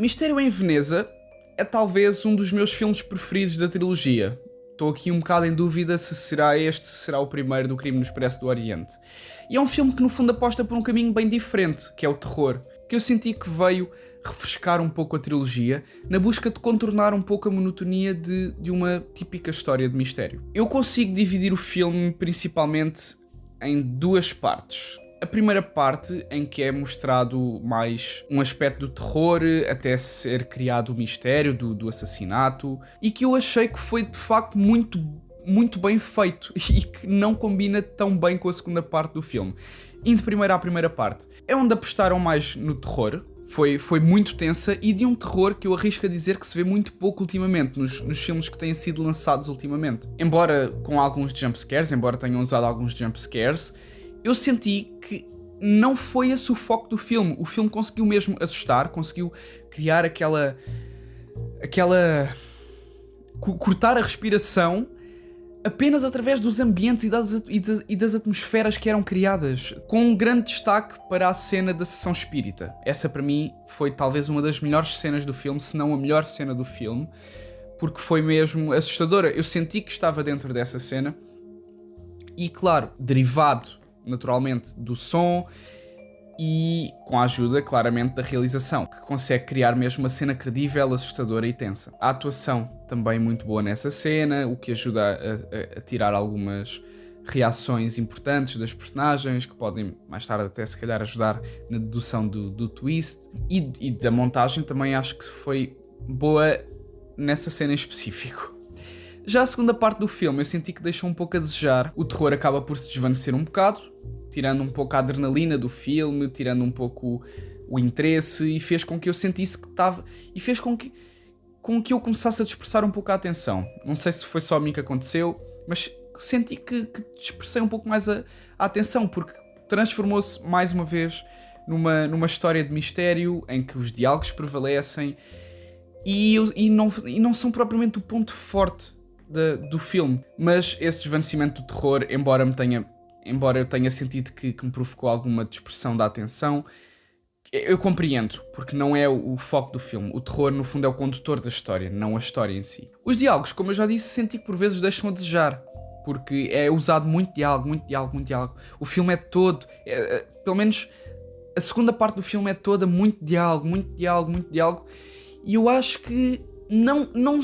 Mistério em Veneza é talvez um dos meus filmes preferidos da trilogia. Estou aqui um bocado em dúvida se será este, se será o primeiro do Crime no Expresso do Oriente. E é um filme que no fundo aposta por um caminho bem diferente, que é o terror, que eu senti que veio refrescar um pouco a trilogia, na busca de contornar um pouco a monotonia de uma típica história de mistério. Eu consigo dividir o filme principalmente em duas partes. A primeira parte, em que é mostrado mais um aspecto do terror, até ser criado o mistério do assassinato, e que eu achei que foi de facto muito bem feito e que não combina tão bem com a segunda parte do filme. Indo primeiro à primeira parte, é onde apostaram mais no terror. Foi muito tensa e de um terror que eu arrisco a dizer que se vê muito pouco ultimamente nos filmes que têm sido lançados ultimamente. Embora com alguns jumpscares, embora tenham usado alguns jumpscares, eu senti que não foi esse o foco do filme. O filme conseguiu mesmo assustar, conseguiu criar aquela cortar a respiração apenas através dos ambientes e das atmosferas que eram criadas, com um grande destaque para a cena da sessão espírita. Essa para mim foi talvez uma das melhores cenas do filme, se não a melhor cena do filme, porque foi mesmo assustadora. Eu senti que estava dentro dessa cena e, claro, derivado naturalmente do som e com a ajuda claramente da realização, que consegue criar mesmo uma cena credível, assustadora e tensa. A atuação também muito boa nessa cena, o que ajuda a tirar algumas reações importantes das personagens, que podem mais tarde até se calhar ajudar na dedução do twist, e da montagem também acho que foi boa nessa cena em específico. Já a segunda parte do filme eu senti que deixou um pouco a desejar. O terror acaba por se desvanecer um bocado, tirando um pouco a adrenalina do filme, tirando um pouco o interesse, e fez com que eu sentisse que estava... E fez com que eu começasse a dispersar um pouco a atenção. Não sei se foi só a mim que aconteceu, mas senti que dispersei um pouco mais a atenção, porque transformou-se mais uma vez numa história de mistério, em que os diálogos prevalecem e não são propriamente o ponto forte do filme. Mas esse desvanecimento do terror, embora eu tenha sentido que me provocou alguma dispersão da atenção, eu compreendo, porque não é o foco do filme. O terror, no fundo, é o condutor da história, não a história em si. Os diálogos, como eu já disse, senti que por vezes deixam a desejar, porque é usado muito diálogo. O filme é todo, pelo menos a segunda parte do filme é toda muito diálogo, e eu acho que não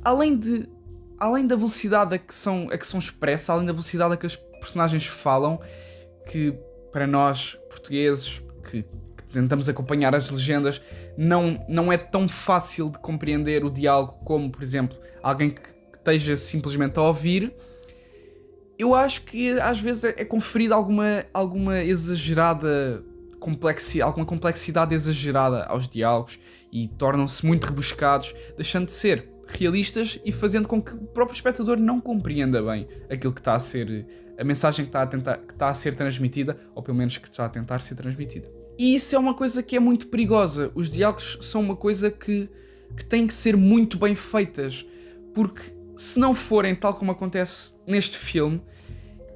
além da velocidade a que são expressas, além da velocidade a que as personagens falam, que para nós, portugueses, que tentamos acompanhar as legendas, não é tão fácil de compreender o diálogo como, por exemplo, alguém que esteja simplesmente a ouvir. Eu acho que às vezes é conferida alguma exagerada alguma complexidade exagerada aos diálogos e tornam-se muito rebuscados, deixando de ser realistas e fazendo com que o próprio espectador não compreenda bem aquilo que está a ser, a mensagem que está a ser transmitida, ou pelo menos que está a tentar ser transmitida. E isso é uma coisa que é muito perigosa. Os diálogos são uma coisa que têm que ser muito bem feitas, porque se não forem tal como acontece neste filme,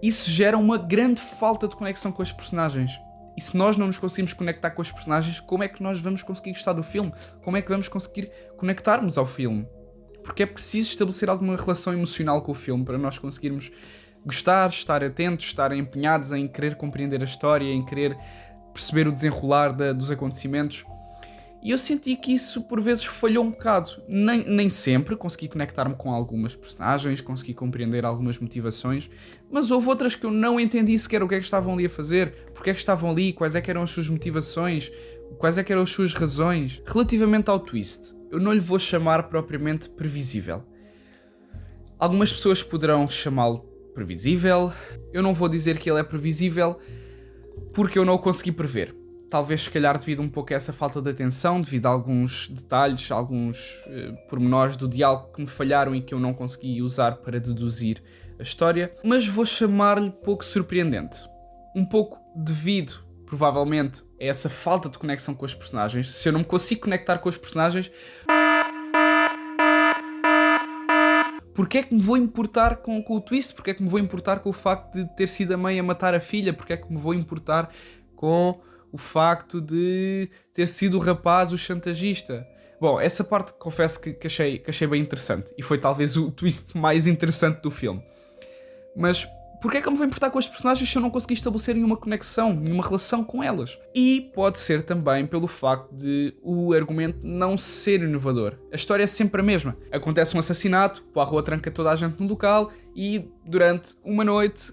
isso gera uma grande falta de conexão com as personagens. E se nós não nos conseguimos conectar com os personagens, como é que nós vamos conseguir gostar do filme? Como é que vamos conseguir conectarmos ao filme? Porque é preciso estabelecer alguma relação emocional com o filme para nós conseguirmos gostar, estar atentos, estar empenhados em querer compreender a história, em querer perceber o desenrolar dos acontecimentos. E eu senti que isso por vezes falhou um bocado. Nem sempre consegui conectar-me com algumas personagens, consegui compreender algumas motivações, mas houve outras que eu não entendi sequer o que é que estavam ali a fazer, porque é que estavam ali, quais é que eram as suas motivações, quais é que eram as suas razões. Relativamente ao twist, eu não lhe vou chamar propriamente previsível. Algumas pessoas poderão chamá-lo previsível. Eu não vou dizer que ele é previsível porque eu não o consegui prever. Talvez, se calhar, devido um pouco a essa falta de atenção, devido a alguns detalhes, alguns pormenores do diálogo que me falharam e que eu não consegui usar para deduzir a história, mas vou chamar-lhe pouco surpreendente. Um pouco devido, provavelmente, a essa falta de conexão com os personagens. Se eu não me consigo conectar com os personagens, porque é que me vou importar com o twist? Porque é que me vou importar com o facto de ter sido a mãe a matar a filha? Porque é que me vou importar com o facto de ter sido o rapaz o chantagista. Bom, essa parte confesso que achei bem interessante. E foi talvez o twist mais interessante do filme. Mas porquê é que eu me vou importar com as personagens se eu não consegui estabelecer nenhuma conexão, nenhuma relação com elas? E pode ser também pelo facto de o argumento não ser inovador. A história é sempre a mesma. Acontece um assassinato, Poirot tranca toda a gente no local e durante uma noite,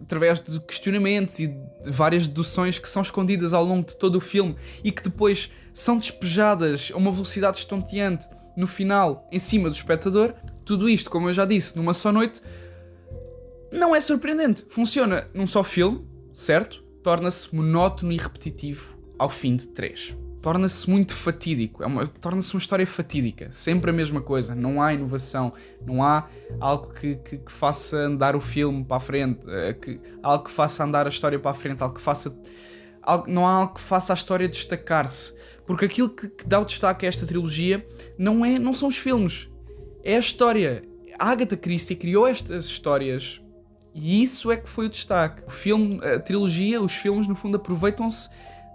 através de questionamentos e de várias deduções que são escondidas ao longo de todo o filme e que depois são despejadas a uma velocidade estonteante no final, em cima do espectador, tudo isto, como eu já disse, numa só noite, não é surpreendente. Funciona num só filme, certo? Torna-se monótono e repetitivo ao fim de 3. Torna-se muito fatídico. Torna-se uma história fatídica. Sempre a mesma coisa. Não há inovação. Não há algo que faça andar o filme para a frente. Algo que faça andar a história para a frente. Não há algo que faça a história destacar-se. Porque aquilo que dá o destaque a esta trilogia não são os filmes. É a história. A Agatha Christie criou estas histórias. E isso é que foi o destaque. O filme, a trilogia, os filmes, no fundo, aproveitam-se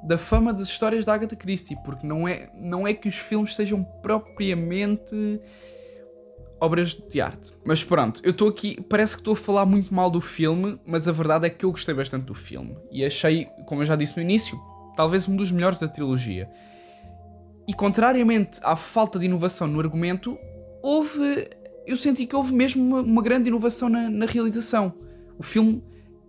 da fama das histórias da Agatha Christie, porque não é que os filmes sejam propriamente obras de arte. Mas pronto, eu estou aqui, parece que estou a falar muito mal do filme, mas a verdade é que eu gostei bastante do filme. E achei, como eu já disse no início, talvez um dos melhores da trilogia. E contrariamente à falta de inovação no argumento, eu senti que houve mesmo uma grande inovação na realização. O filme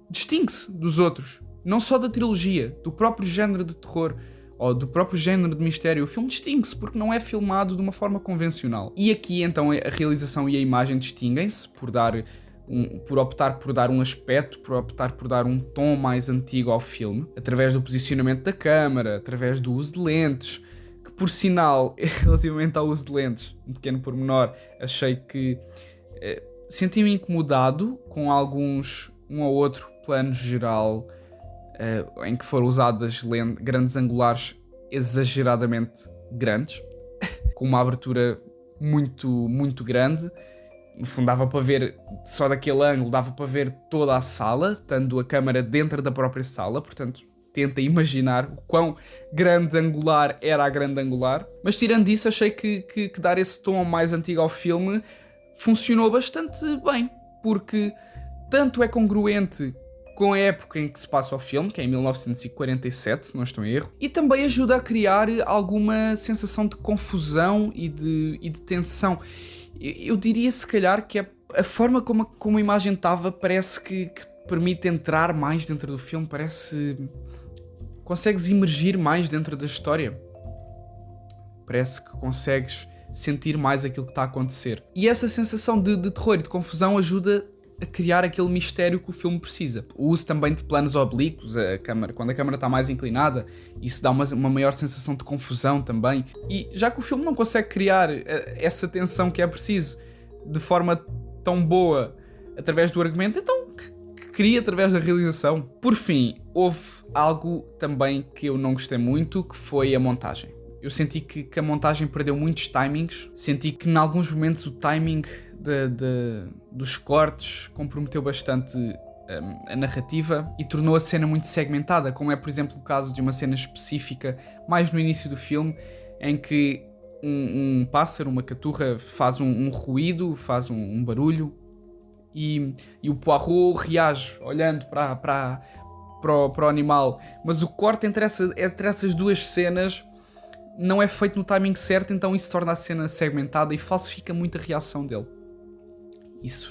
distingue-se dos outros, não só da trilogia, do próprio género de terror ou do próprio género de mistério. O filme distingue-se porque não é filmado de uma forma convencional. E aqui então a realização e a imagem distinguem-se por optar por dar um aspecto, por optar por dar um tom mais antigo ao filme, através do posicionamento da câmara, através do uso de lentes, que por sinal, relativamente ao uso de lentes, um pequeno pormenor, achei que senti-me incomodado com um ou outro plano geral em que foram usadas grandes angulares exageradamente grandes, com uma abertura muito, muito grande. No fundo dava para ver, só daquele ângulo, dava para ver toda a sala, estando a câmara dentro da própria sala, portanto tenta imaginar o quão grande angular era a grande angular. Mas tirando isso, achei que dar esse tom mais antigo ao filme funcionou bastante bem, porque tanto é congruente com a época em que se passa o filme, que é em 1947, se não estou em erro, e também ajuda a criar alguma sensação de confusão e de tensão. Eu diria se calhar que a forma como a imagem estava parece que permite entrar mais dentro do filme, consegues imergir mais dentro da história. Parece que consegues sentir mais aquilo que está a acontecer. E essa sensação de terror e de confusão ajuda a criar aquele mistério que o filme precisa. O uso também de planos oblíquos, quando a câmera está mais inclinada, isso dá uma maior sensação de confusão também. E já que o filme não consegue criar essa tensão que é preciso de forma tão boa através do argumento, então que cria através da realização. Por fim, houve algo também que eu não gostei muito, que foi a montagem. Eu senti que a montagem perdeu muitos timings, senti que em alguns momentos o timing dos cortes comprometeu bastante a narrativa e tornou a cena muito segmentada, como é por exemplo o caso de uma cena específica mais no início do filme, em que um pássaro, uma caturra, faz um ruído, faz um barulho e o Poirot reage olhando para o animal, mas o corte entre essas duas cenas não é feito no timing certo, então isso torna a cena segmentada e falsifica muito a reação dele. Isso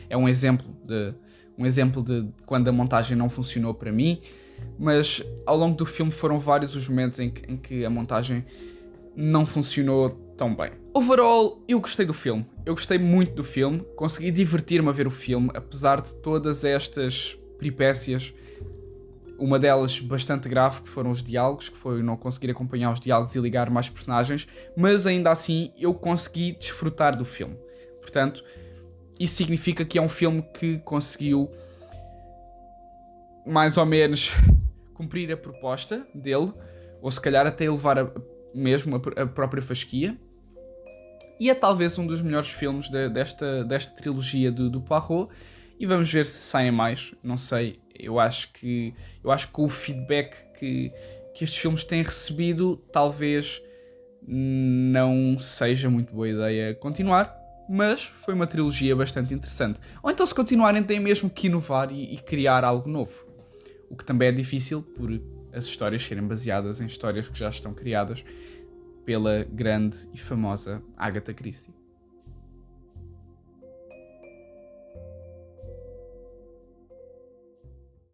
é um exemplo de quando a montagem não funcionou para mim, mas ao longo do filme foram vários os momentos em que a montagem não funcionou tão bem. Overall, eu gostei do filme. Eu gostei muito do filme, consegui divertir-me a ver o filme, apesar de todas estas peripécias. Uma delas bastante grave, que foram os diálogos, que foi eu não conseguir acompanhar os diálogos e ligar mais personagens, mas ainda assim eu consegui desfrutar do filme. Portanto, isso significa que é um filme que conseguiu mais ou menos cumprir a proposta dele, ou se calhar até elevar mesmo a própria fasquia. E é talvez um dos melhores filmes desta trilogia do Poirot. E vamos ver se saem mais, não sei. Eu acho que com o feedback que estes filmes têm recebido, talvez não seja muito boa ideia continuar, mas foi uma trilogia bastante interessante. Ou então, se continuarem, têm mesmo que inovar e criar algo novo. O que também é difícil por as histórias serem baseadas em histórias que já estão criadas pela grande e famosa Agatha Christie.